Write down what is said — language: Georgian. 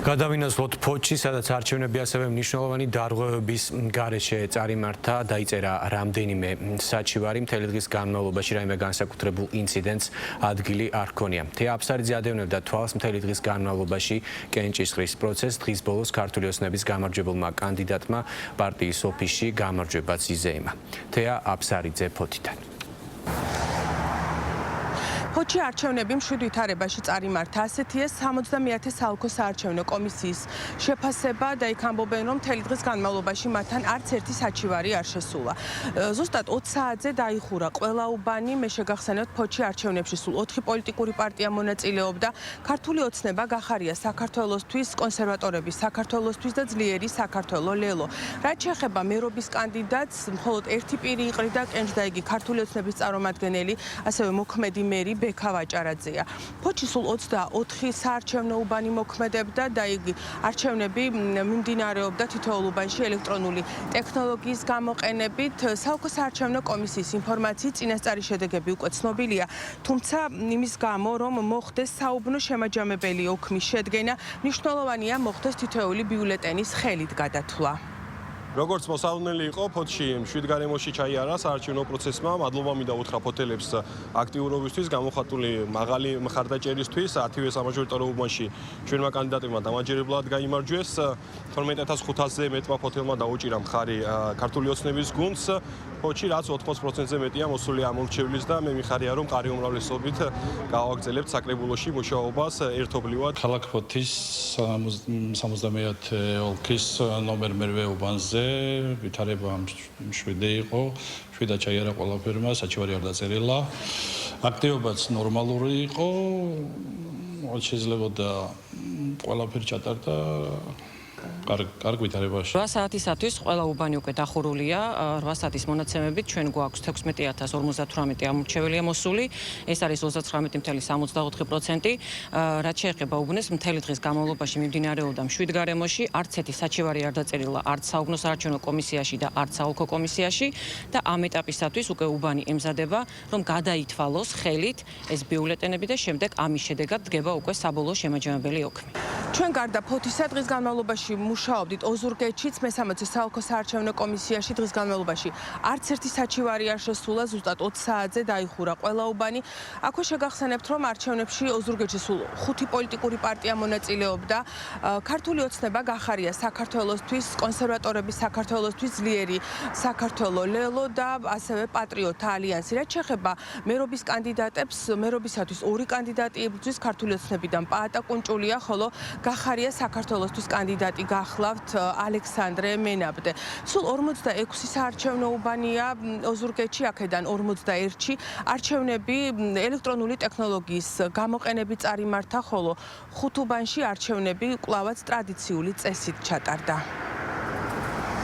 გადავინაცვლოთ ფოთში, სადაც არჩევნები ასევე მნიშვნელოვანი დარღვევების გარეშე წარიმართა, დაიწერა რამდენიმე საჩივარი, მთელი დღის განმავლობაში რაიმე განსაკუთრებულ ინციდენტს ადგილი არ ჰქონია. თეა აფსარიძე ადევნებდა თვალს მთელი დღის განმავლობაში კენჭისყრის პროცესს, დღის ბოლოს ქართული ოცნების გამარჯვებულმა კანდიდატმა პარტიის ოფისში გამარჯვებაც იზეიმა. თეა აფსარიძე ფოთიდან. ფოთში არჩევნები მშვიდ ვითარებაში წარიმართა. ასეთია 70-ე საოლქო საარჩევნო კომისიის შეფასება და იქ ამბობენ, რომ მთელი დღის განმავლობაში მათთან არც ერთი საჩივარი არ შესულა. ზუსტად 20 საათზე დაიხურა ყველა უბანი. მე შეგახსენებთ, ფოთში არჩევნებში სულ 4 პოლიტიკური პარტია მონაწილეობდა. ქართული ოცნება გახარია საქართველოსთვის, კონსერვატორები საქართველოსთვის და ძლიერი საქართველო ლელო. რაც შეეხება მერობის კანდიდატს, მხოლოდ ერთი პირი იყრიდა, კენჭდა იგი ქართული ოცნების წარმომადგენელი, ასევე მოქმედი მერი ბექა ვაჭარაძეა. ფოთში სულ 24 საარჩევნო უბანი მოქმედებდა და იგი არჩევნები მიმდინარეობდა თითოეულ უბანში ელექტრონული ტექნოლოგიის გამოყენებით. საოლქო საარჩევნო კომისიის ინფორმაციით წინასწარი შედეგები უკვე ცნობილია, თუმცა იმის გამო, რომ მოხდეს საუბნო შემაჯამებელი ოქმის შედგენა, მნიშვნელოვანია მოხდეს თითოეული ბიულეტენის ხელით გადათვლა. როგორც მოსალოდნელი იყო, ფოთში მშვიდ გარემოში ჩაიარა საარჩევნო პროცესმა. მადლობა მინდა უთხრა ფოთელებს აქტიურობისთვის, გამოხატული მაღალი მხარდაჭერისთვის. 10-ვე სამაჟორიტარო უბანში ჩვენმა კანდიდატებმა დამაჯერებლად გაიმარჯვეს. 12500-ზე მეტმა ფოთელმა დაუჭირა მხარი ქართული ოცნების გუნდს. ფოთში რაც 80%-ზე მეტია მოსული ამორჩევლის და მე მიხარია, რომ მყარი უმრავლესობით გავაგრძელებთ საკრებულოში მუშაობას ერთობლივად. ქალაქ ფოთის 71 ოლქის ნომერ მერვე უბანზე ვითარება მშვიდი იყო, მშვიდად ჩაიარა ყველაფერმა, საჩივარი არ დაწერილა. აქტივობაც ნორმალური იყო, შეიძლებოდა ყველაფერი ჩატარდა კარგ ვითარებაში. 8 საათისათვის ყველა უბანი უკვე დახურულია. 8 საათის მონაცემებით ჩვენ გვაქვს 16058 ამორჩეველია მოსული. ეს არის 39.64%. რაც შეეხება უბნეს, მთელი დღის განმავლობაში მიმდინარეობდა მშვიდ გარემოში, არც ერთი საჩივარი არ დაწერილა არც საუბნო საარჩევნო კომისიაში და არც საოლქო კომისიაში და ამ ეტაპისათვის უკვე უბანი ემზადება, რომ გადაითვალოს ხელით ეს ბიულეტენები და შემდეგ ამის შედეგად დგება უკვე საბოლოო შემაჯამებელი ოქმი. ჩვენ გარდა ფოთისა დღის განმავლობაში მუშაობდით ოზურგეთშიც, მე-13 საოლქო საარჩევნო კომისიაში დღის განმავლობაში არც ერთი საჩივარი არ შესულა, ზუსტად 20 საათზე დაიხურა ყველა უბანი. აქვე შეგახსენებთ, რომ არჩევნებში ოზურგეთში სულ 5 პოლიტიკური პარტია მონაწილეობდა. ქართული ოცნება გახარია საქართველოსთვის, კონსერვატორები საქართველოსთვის, ძლიერი საქართველო ლელო და ასევე პატრიოტთა ალიანსი. რაც შეეხება მერობის კანდიდატებს, მერობისათვის 2 კანდიდატი იბრძვის, ქართული ოცნებიდან პაატა კუნჭულია, ხოლო გახარია საქართველოსთვის კანდიდატი გახლავთ ალექსანდრე მენაბდე. სულ 46 საარჩევნო უბანია ოზურგეთში, აქედან 41-ში არჩევნები ელექტრონული ტექნოლოგიის გამოყენებით წარიმართა, ხოლო 5 უბანში არჩევნები კვლავაც ტრადიციული წესით ჩატარდა.